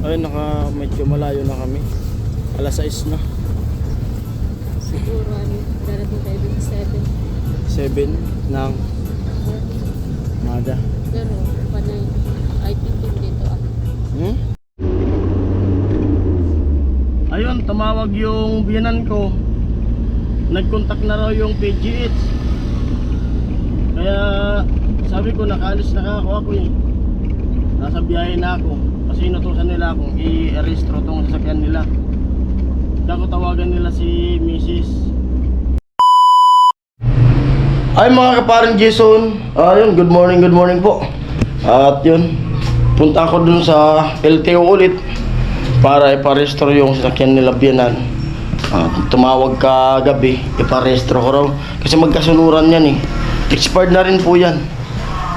Ayun, medyo malayo na kami. Alas 6 na. Siguro darating tayo dun 7 ng 7. umaga. Pero panay, I think dito Ayun, tumawag yung biyanan ko. Nag-contact na raw yung PGH. Kaya sabi ko nakaalis na ako eh. Nasa biyahe na ako. Kasi inutusan nila akong i-restro tong sasakyan nila. Kaya ko tawagan nila si Mrs. Ay mga kaparang Jason, ayun, good morning po. At yun, punta ako dun sa LTO ulit para iparestro yung sasakyan nila biyanan. At tumawag ka gabi, iparestro ko raw kasi magkasunuran yan eh. Expired na rin po yan.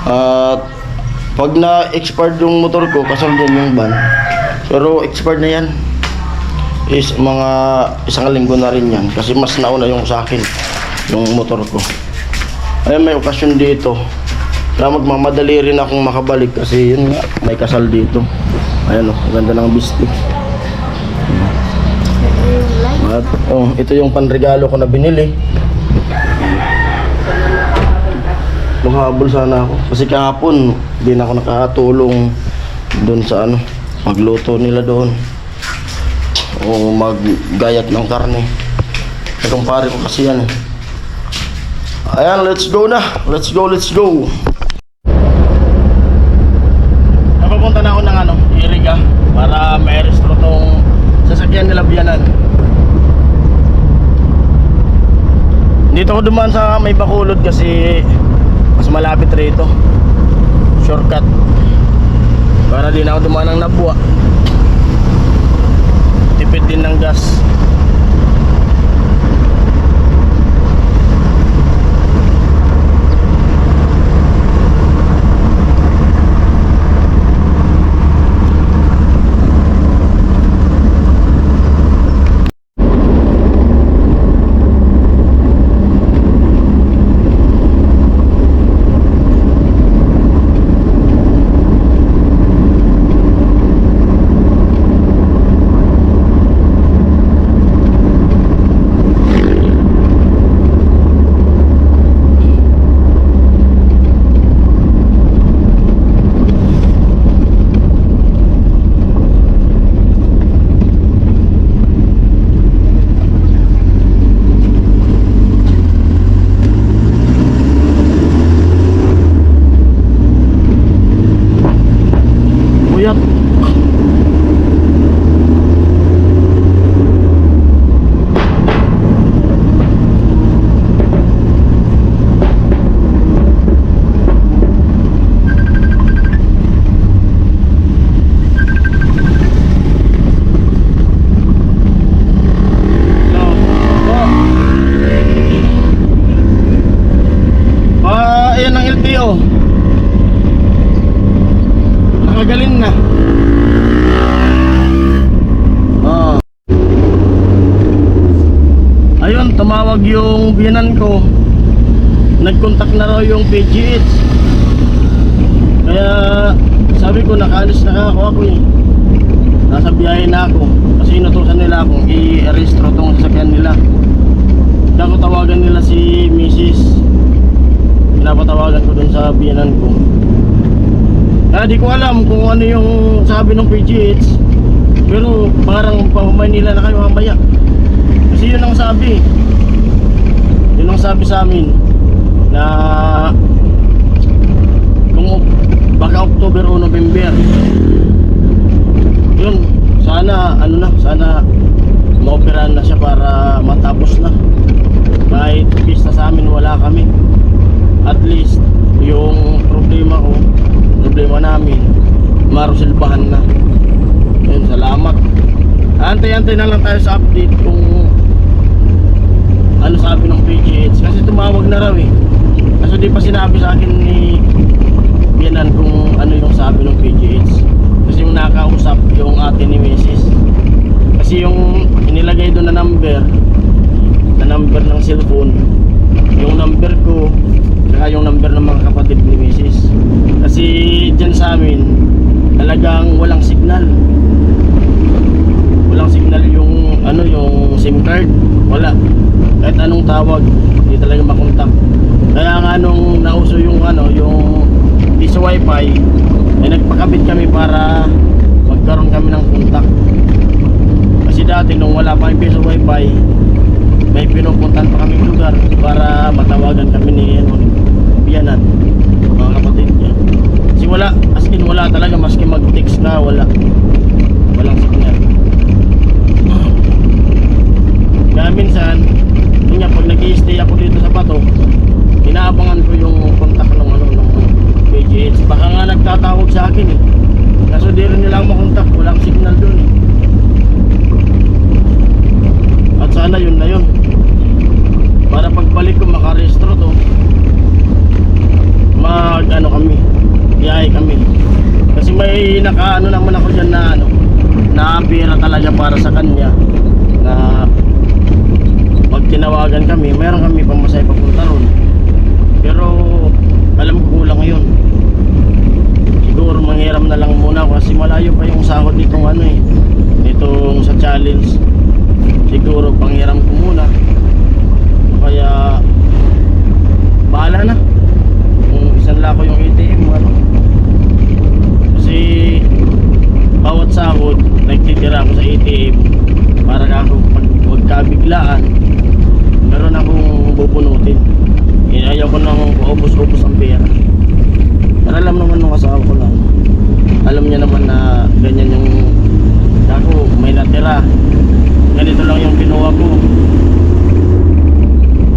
At pag na-expired yung motor ko, kasunod yung van. Pero expired na yan. Is mga isang linggo na rin yan kasi mas nauna yung sa akin yung motor ko. Ayun, may okasyon dito kaya magmamadali rin akong makabalik kasi yun nga, may kasal dito. Ayan o, ganda ng bistik. At ito yung panregalo ko na binili. Makahabol sana ako kasi kahapon di na ako nakatulong doon sa magluto nila doon o maggayat ng karne. Kumpare ko kasi yan. Ayan, let's go na. Let's go. Napapunta na ako ng Iriga para ma-restro tong sasakyan nila biyanan. Dito ako dumaan sa may Bacolod kasi mas malapit rito. Shortcut. Para din ako dumaan ng Nabua. Tipid din ng gas. Nakagaling na. Ayun, tumawag yung biyanan ko. Nag-contact na raw yung PGH. Kaya sabi ko nakaalis na ako eh. Nasa biyahe na ako kasi inutusan nila akong i-restro tong sasakyan nila. Kaya ko tawagan nila si Mrs. Pinapatawagan ko dun sa biyanan ko. Kaya di ko alam kung ano yung sabi ng PGH. Pero parang Maynila na kayo mamaya. Kasi yun ang sabi. Yun ang sabi sa amin na kung baka October o November. Yun, sana sana maoperahan na siya para matapos na. Kahit pista sa amin wala kami. At least yung problema namin marusilbahan na. Ayun, salamat. Antay-antay na lang tayo sa update kung ano sabi ng PGH kasi tumawag na raw eh. Kasi di pa sinabi sa akin ni Bianan kung ano yung sabi ng PGH. Kasi yung nakausap yung ate ni Mrs. Kasi yung inilagay doon na number ng cellphone, yung number ko saka yung number ng mga kapatid ni Mrs. Kasi dyan sa amin talagang walang signal. ano yung SIM card, wala. Kahit anong tawag, hindi talaga makontak. Kaya nga nung nauso yung ano, yung piso wifi, ay nagpakabit kami para magkaroon kami ng kontak. Kasi dati nung wala pa yung piso wifi, may pinupuntan pa kaming lugar para matawagan kami ni ano, biyanan, mga kapatid niya. Kasi wala, as in wala talaga, maski mag-text ka, walang signal. Kaya minsan, yun nga, pag nag-i-stay ako dito sa Bato, inaabangan ko yung kontak ng ano, ng PGH. Baka nga nagtatawag sa akin eh. Kaso di rin nila ako makontak, walang signal dun eh. At sana yun na yun. Para pagbalik ko makarehistro to, mag ano kami, biyahe kami. Kasi may naka ano naman ako dyan na ano, na pera talaga para sa kanya, na pag tinawagan kami, meron kami pamasahe papunta ron. Pero alam ko kulang yun. Siguro manghiram na lang muna ako kasi malayo pa yung sahod nitong ano eh, nitong sa challenge. Siguro panghiram ko muna. Kaya bahala na kung isang lako yung ATM ano. Kasi bawat sahod nagtitira ako sa ATM para ako pag magkabiglaan meron akong bubunutin. Ayaw ko nang paubos-ubos ang pera. Pero alam naman ng asawa ko lang, alam niya naman na ganyan yung ako, may natira, ganito lang yung kinuha ko,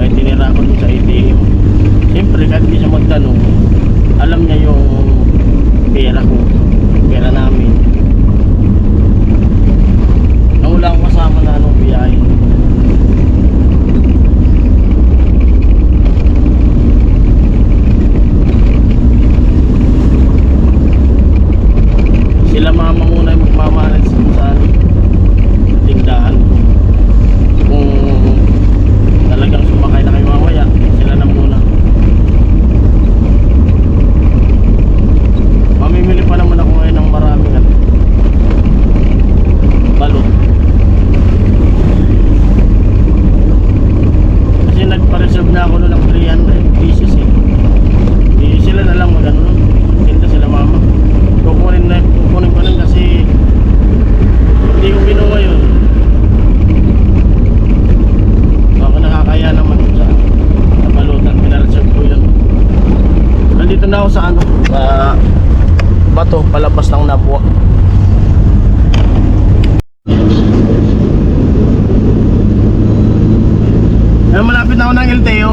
may tinira ko dun sa ATM. Siyempre kahit di siya magtanong, alam niya yung pera ko, pera namin. Nang wala akong kasama na anong biyahe. Sila mama muna yung magmamahalan sa tindahan. Kung talagang sumakay na kayo mamaya, sila na muna. Mamimili pa naman ako ngayon ng maraming at balot. Kasi nagpa-reserve na ako noon ng 300 pieces eh. Di sila na lang mag-ano nun. Tinda sila mama. Kukunin ko nun kasi hindi ko binuha yun. Baka nakakaya naman sa balutan, pinareserve ko yun. Nandito na ako sa ano, sa Bato, palabas ng Nabwa. Malapit na ako ng LTO.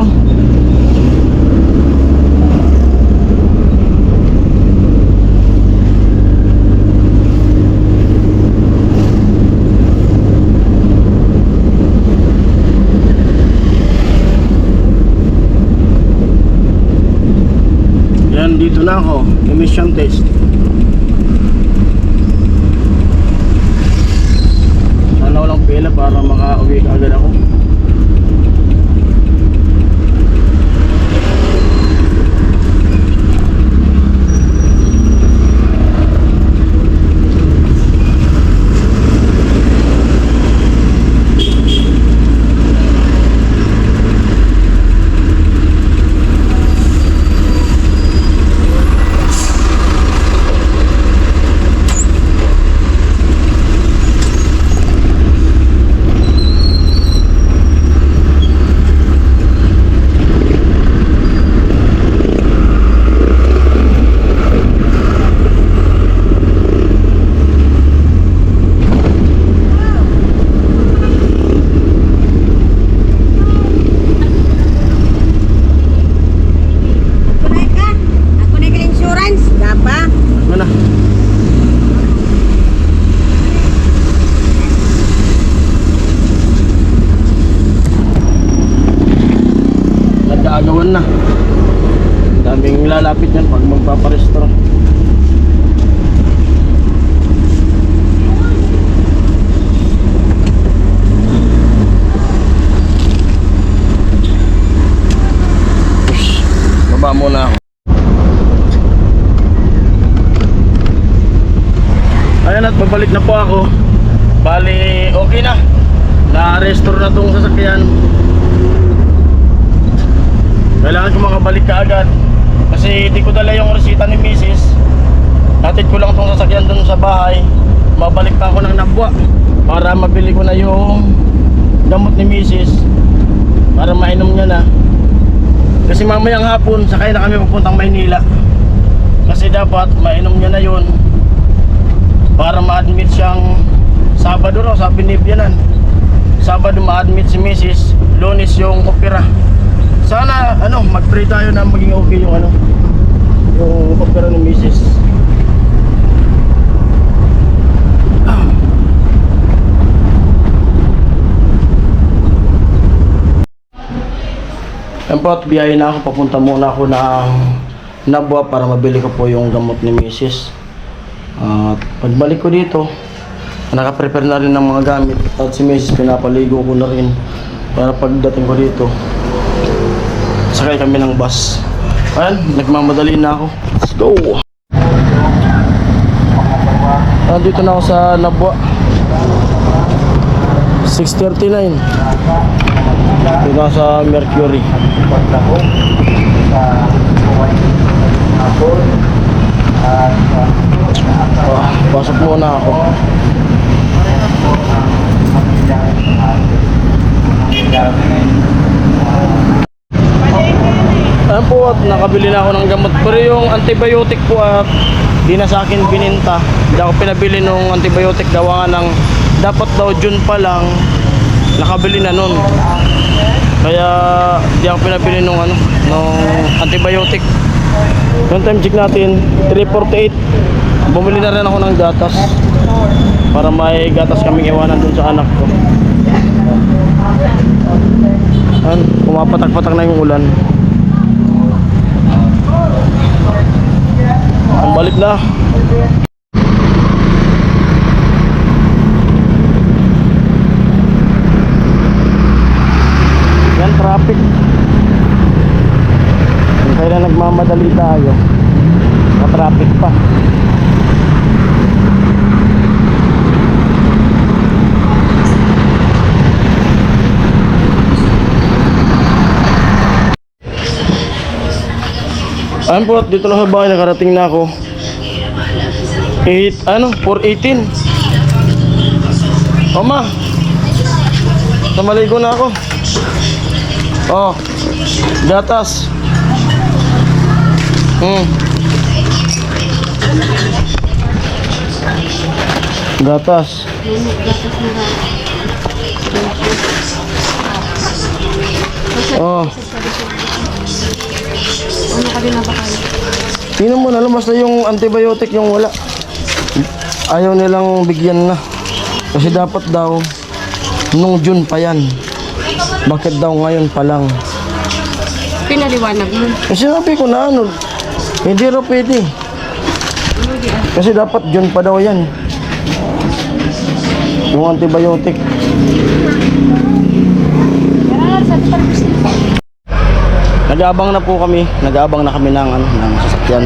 Yan, dito na ako, emission test. Sana walang pila para makauwi ka agad ako. Nagkaagawan na. Daming lalapit yan pag magpaparestro. Baba muna ako. Ayan at babalik na po ako. Bali okay na. na-restore na tong sasakyan. Kailangan ko makabalik ka agad kasi di ko dala yung resita ni Mrs. Hatid ko lang tong sasakyan dun sa bahay. Mabalik pa ako ng Nabwa para mabili ko na yung gamot ni Mrs. para mainom niya na. Kasi mamayang hapon sakay na kami papuntang Maynila. Kasi dapat mainom niya na yun para ma-admit siyang Sabado raw, sabi ni Bianan. Sabado ma-admit si Mrs. Lunes yung opera. Sana mag-pray tayo na maging okay yung yung opera ni Mrs. Yan po, at biyahe na ako. Papunta muna ako ng Nabwa para mabili ko po yung gamot ni Mrs. At pagbalik ko dito, nakaprepare na rin ng mga gamit. At si Mrs. pinapaligo ko na rin para pagdating ko dito, sakay kami ng bus. Ayan, nagmamadali na ako. Let's go! Dito na ako sa Nabwa. 6:39. Dito na sa Mercury. Pasok muna ako. Ayan po, at nakabili na ako ng gamot. Pero yung antibiotic po at di na sa akin bininta. Hindi ako pinabili nung antibiotic. Gawa nga ng dapat daw June pa lang nakabili na nun. Kaya di ako pinabili nung nung antibiotic. Yung time check natin 3:48. Bumili na rin ako ng gatas para may gatas kaming iwanan dun sa anak ko. Ayan, pumapatak-patak na yung ulan. Ang balik na. Yan, traffic. Kaya na nagmamadali tayo, ka-traffic pa. Ayan po, dito na sa bahay, nakarating na ako. 4:18. Oma, namaligo na ako. Oh, gatas. Gatas. Oh. Ano ka din na ba kayo? Tingnan mo na lang, basta yung antibiotic yung wala. Ayaw nilang bigyan na. Kasi dapat daw nung June pa yan. Bakit daw ngayon pa lang? Pinaliwanag mo. Sinabi ko na hindi raw pwede. Kasi dapat June pa daw yan. Yung antibiotic. Nag-aabang na po kami. Nag-aabang na kami ng sasakyan.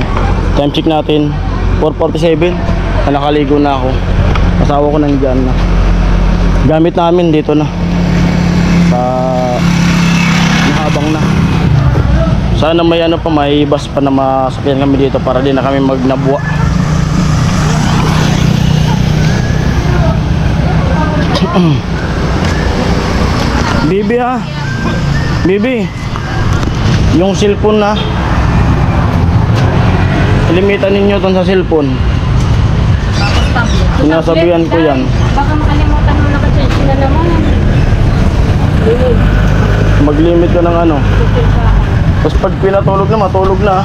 Time check natin 4:47. Nakaligo na ako. Asawa ko nandiyan na. Gamit namin dito na. Nahabang na. Sana may may bus pa na masakyan kami dito para din na kami magnabwa. Bibi Bibi, yung cellphone na limitan ninyo ton sa cellphone. Sinasabihan ko yan. Baka makalimutan mo na kasi sila naman. Mag-limit ka ng Tapos pag pinatulog na, matulog na.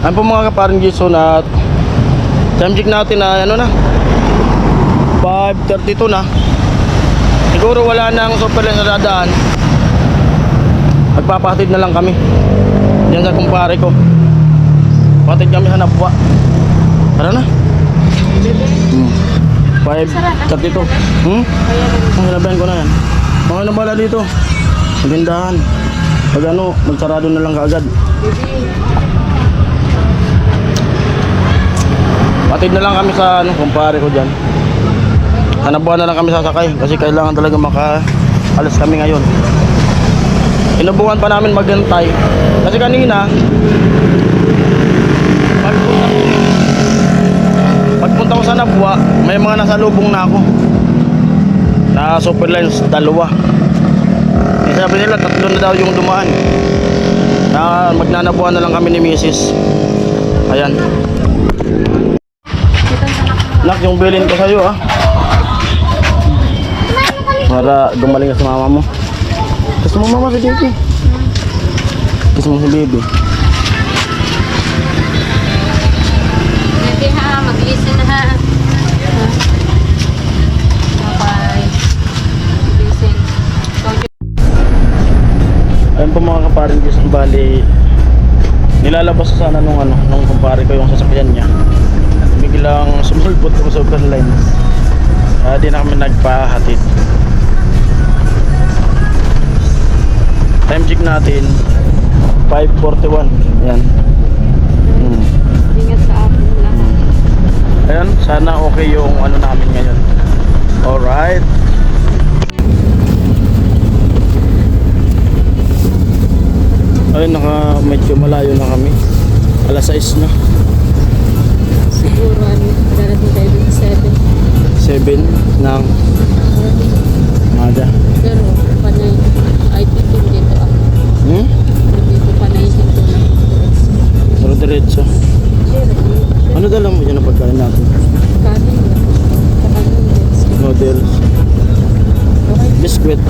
Ayan po mga kaparing Jason, at time check natin na 5:32 na. Siguro wala nang super na dadaan. Magpapahatid na lang kami diyan sa kumpare ko. Patid kami sa Nabwa. Tara na. 5:32. Ang hinabayan ko na yan. Mga nabala dito. Magindahan. Pag magsarado na lang kaagad. Patid na lang kami sa kumpare ko dyan. hanabuan na lang kami sasakay kasi kailangan talaga makaalis kami ngayon. Inabuhan pa namin maghintay kasi kanina pagpunta ko sa Nabwa, may mga nasalubong na ako na Superlines, dalawa. Eh, sabi nila 3 na daw yung dumaan. Na magnanabuhan na lang kami ni Mrs. Ayan. Nak, yung bilin ko sa'yo ah. Para gumaling ka sa mama mo. Gusto mo mama si baby? Gusto mo si baby? Hindi ha, mag-listen na ha. Okay. Listen. Ayun po mga kaparin ko, bali nilalabas ko sana nung kumpare ko yung sasakyan niya. Biglang sumulpot ko sa Superlines. Di na kami nagpahatid. Time check natin 5:41. Yan. Ingat sa akin lahat. Ayan, sana okay yung ano namin ngayon. Alright. Ayun, medyo malayo na kami. Alas 6 na. Siguro darating tayo dun sa 7. 7 ng Mada. Pero panay, I think dito ako. Dito panay dito na. Pero diretso. Ano dala mo dyan na pagkain natin? Kanin lang. Saka noodles. Noodles. Okay. Biscuit.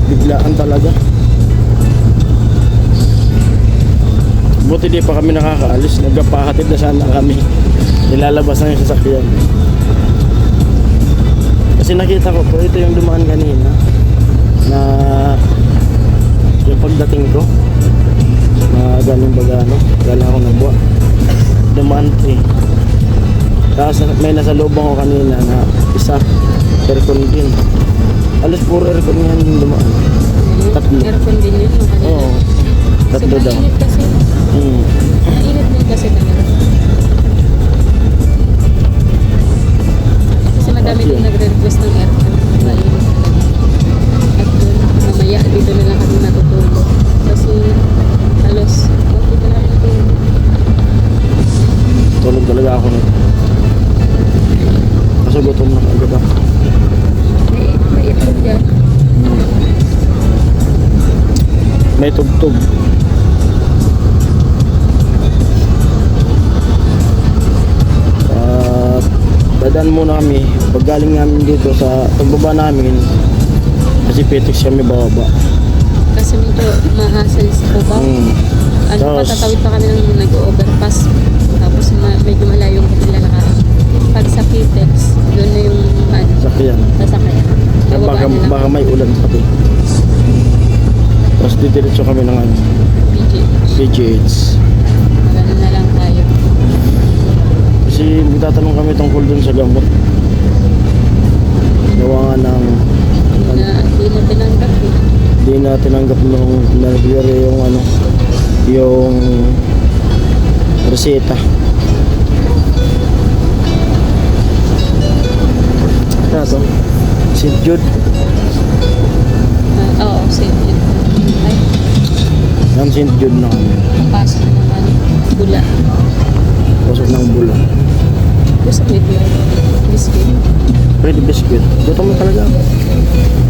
Biglaan talaga. Buti di pa kami nakakaalis. Nagpapahatid na sana kami. Nilalabas na yung sasakyan. Kasi nakita ko po, ito yung dumaan kanina na yung pagdating ko na ganun bagano, gala ako Nabwa, dumaan eh. Tapos may nasalubong ko kanina na isa, aircon din. Alas puro aircon yan yung dumaan. Tatlo. Aircon din yun. Oo, tatlo daw. Mainit kasi. Mainit din kasi talaga. Kasi madami din nagre-request ng aircon. Mainit talaga. At doon, mamaya dito na lang kami natutulog. Kasi halos, dito na lang natulog. Tulog talaga ako nito. Kasi gutom na agad ako. May itlog dyan. May tugtog. Dadaan muna kami. Pag galing namin dito sa pagbaba namin, kasi Petix kami bababa. Kasi medyo mahasal sa Cubao. Patatawid pa kami ng nag-overpass. Tapos medyo malayo yung lalakaran. Pag sa Petix, doon na yung Sakyan. sasakyan. Baka may ulan pati. Tapos didiretso kami ng PGH. Ganun na lang tayo. Kasi magtatanong kami tungkol dun sa gamot. Gawa nga ng Hindi na tinanggap eh. di na tinanggap nung nag-yari yung reseta. Ano to? St. Jude. Oo, same yun. Ay, Yan St. Jude na kami. pasok naman. Bula. Pasok ng bulo. Gusto mo ito yung biscuit? Pwede biscuit. Gutom mo talaga.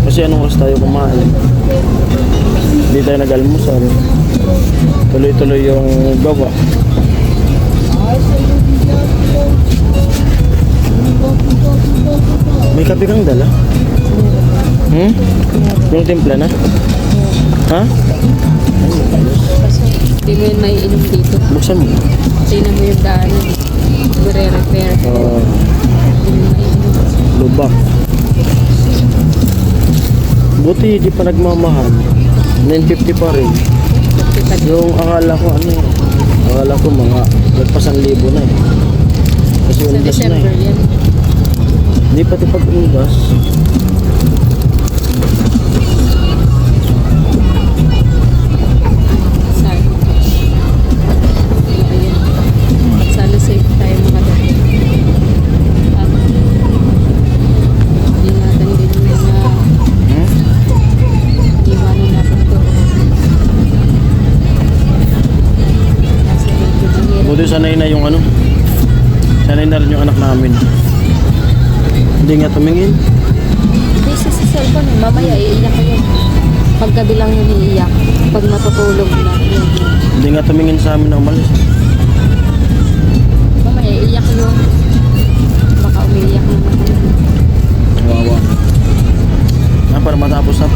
Kasi anong oras tayo kumain? Hindi tayo nag-almusal. Tuloy-tuloy yung gawa. May kape kang dala? Yung timpla na? Ha? Kasi hindi mo yun may inom dito. Buksan mo. Tingnan mo yung daanan. Re-repair. Hindi mo may inom. Lubak. Buti di pa nagmamahal. 950 pa rin. Yung akala ko mga nagpasan libo na eh. Kasi Sa undas na December eh. yan. Di pati pag undas. Sana. Sana safe. sanay na yung ano. Sanay na rin yung anak namin. Hindi nga tumingin. Busy sa cellphone, mamaya iiyak ko yun. Paggabi lang yun iiyak. Pag matutulog na, yun. Hindi nga tumingin sa amin na umalis. Mamaya iiyak yun. Baka umiiyak naman yun. Kawawa. Para matapos na.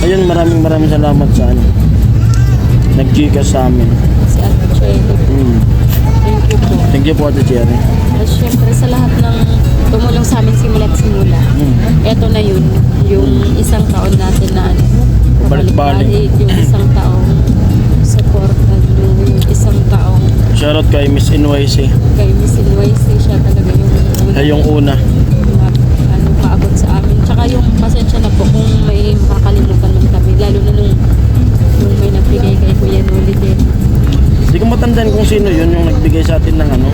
Ayun, maraming salamat sa ano. Nag-Gcash sa amin. Si Ate Cherry. Thank you po. Thank you po, Ate Cherry. At syempre sa lahat ng tumulong sa amin simula't simula. Eto na yun, yung isang taon natin na ano, Balik-balik. yung isang taong support, yung isang taong Shoutout kay Miss NYC. kay Miss NYC, siya talaga yung Siya yung una. ano, paabot sa amin. Tsaka yung pasensya na po kung may makakalimutan man kami, lalo na nung may nagbigay kay Kuya Noli din. Hindi ko matandaan kung sino yun yung nagbigay sa atin ng ano.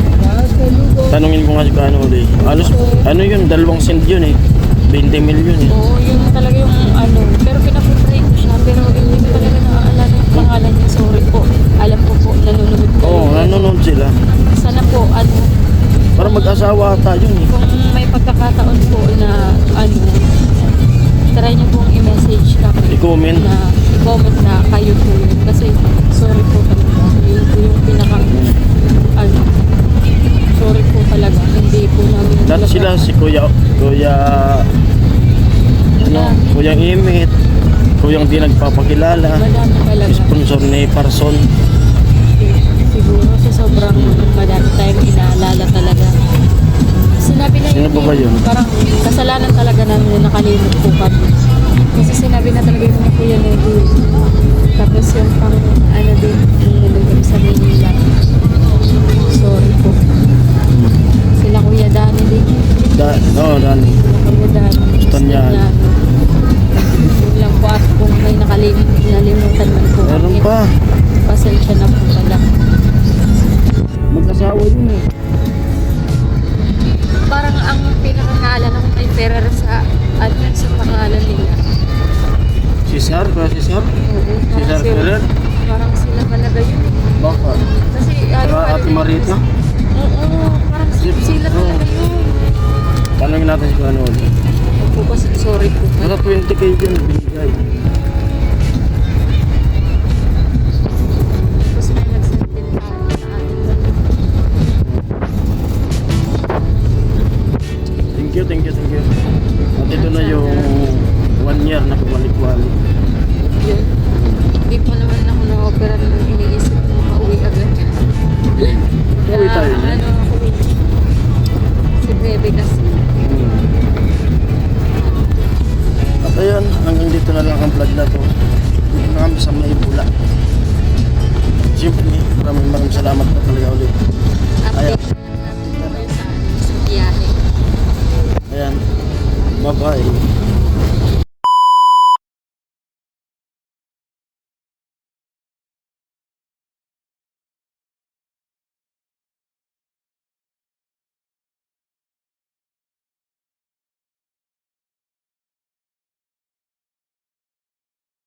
Tanungin ko nga si Kuya Noli. Ano yun, 2 cent yun eh. 20 million eh. Oo, yun talaga yung ano, pero pinapupray ko siya, pero hindi ko talaga naaalala yung pangalan niya, sorry po. Alam ko po, nanonood ko. Oo, nanonood sila. Sana po, ano, Para mag-asawa ata yun eh. kung may pagkakataon po na, ano, try niyo pong i-message kami. I-comment. I-comment na kayo po yun. Kasi, sorry po talaga. Yun po yung pinakang, ano, sorry po talaga. Hindi po namin Lahat sila, si Kuya Imit, Kuyang di nagpapakilala, madami talaga. sponsor ni Parson. Siguro sa sobrang madami tayong inaalala talaga. Sinabi na Sino yun, po ba yun? Parang kasalanan talaga namin na nakalimot po kami. Kasi sinabi na talaga yun ni Kuya Noli. Tapos yung pang ano din, yung nalagay sa Manila. Sorry po. Sila Kuya Dani din. Dani. Sila Kuya Dani. Gusto niya. Yun lang po at kung may nalimutan man po. Meron kami, pa. Pasensya na po pala. Mag-asawa yun eh. Parang ang pinakakaalala ko kay Ferrer sa sa pangalan nila. Si Sar, ba si Sar? Oo, Si Sar Ferrer? parang sila talaga yun. Baka. Kasi Pero Ate Marita? Oo, parang sila talaga yun. Tanungin natin si Kuya Noli. Opo, kasi sorry po. Nasa 20k dyan, binigay. Tapos may nagsend din sa atin. Thank you. At ito na yung 1 year na pabalik-balik. Yun. Hindi po naman ako na-opera nung iniisip ko makauwi agad. Uwi tayo niya. Ano ako si Bebe kasi. At ayan, hanggang dito na lang ang vlog na to. Dito na kami sa Maybula. Siyempre, maraming salamat po talaga ulit. Ayan. Update natin sa biyahe. Ayan. Bye-bye.